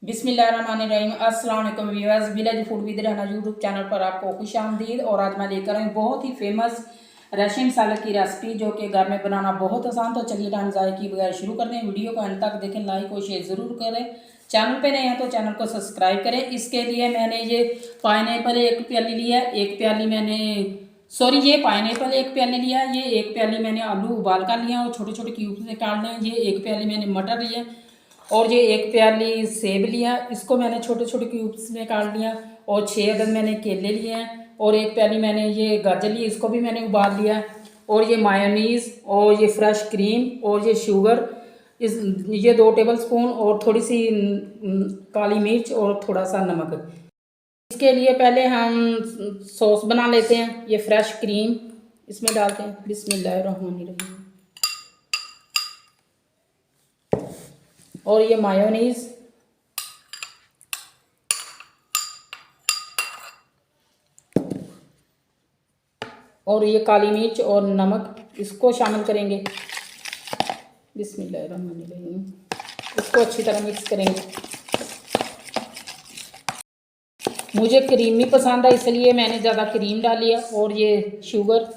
बिस्मिल्लाहिर्रहमानिर्रहीम। अस्सलाम वालेकुम व्यूअर्स, विलेज फूड विद रहना यूट्यूब चैनल पर आपको खुशामदीद। और आज मैं लेकर आई बहुत ही फेमस रशियन सैलेड की रेसिपी जो कि घर में बनाना बहुत आसान। तो चलिए टाइम ज़ाया किए बगैर शुरू करते हैं। वीडियो को एंड तक देखें, लाइक और शेयर ज़रूर करें। चैनल पे नए हैं तो चैनल को सब्सक्राइब करें। इसके लिए मैंने ये पाइनएप्पल एक प्याली लिया, एक प्याली मैंने ये पाइनएप्पल एक प्याली लिया, ये एक प्याली मैंने आलू उबाल कर लिया और छोटे छोटे क्यूब्स में काट लिए, ये एक प्याली मैंने मटर लिया और ये एक प्याली सेब लिया, इसको मैंने छोटे छोटे क्यूब्स में काट लिया। और 6 अदद मैंने केले लिए हैं और एक प्याली मैंने ये गाजर ली, इसको भी मैंने उबाल लिया। और ये मायोनीज़ और ये फ्रेश क्रीम और ये शुगर, ये 2 टेबल स्पून और थोड़ी सी काली मिर्च और थोड़ा सा नमक। इसके लिए पहले हम सॉस बना लेते हैं। ये फ्रेश क्रीम इसमें डालते हैं। बिस्मिल्लाहिर्रहमानिर्रहीम। और ये मायोनीज़, और ये काली मिर्च और नमक, इसको शामिल करेंगे। बिस्मिल्लाहिर्रहमानिर्रहीम। इसको अच्छी तरह मिक्स करेंगे। मुझे क्रीमी पसंद है इसलिए मैंने ज़्यादा क्रीम डाली है। और ये शुगर,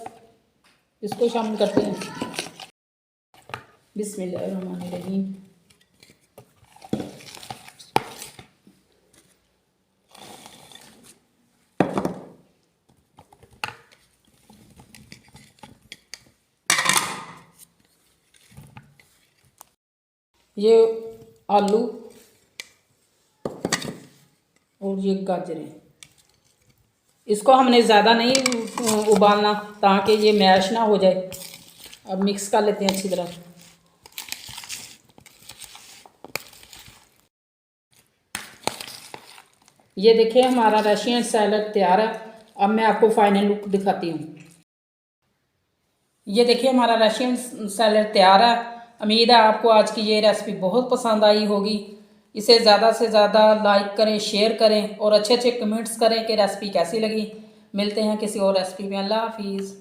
इसको शामिल करते हैं। बिस्मिल्लाहिर्रहमानिर्रहीम। ये आलू और ये गाजरें, इसको हमने ज़्यादा नहीं उबालना ताकि ये मैश ना हो जाए। अब मिक्स कर लेते हैं अच्छी तरह। ये देखिए हमारा रशियन सैलड तैयार है। अब मैं आपको फाइनल लुक दिखाती हूँ। ये देखिए हमारा रशियन सैलड तैयार है। उम्मीद है आपको आज की ये रेसिपी बहुत पसंद आई होगी। इसे ज़्यादा से ज़्यादा लाइक करें, शेयर करें और अच्छे अच्छे कमेंट्स करें कि रेसिपी कैसी लगी। मिलते हैं किसी और रेसिपी में। अल्लाह हाफिज़।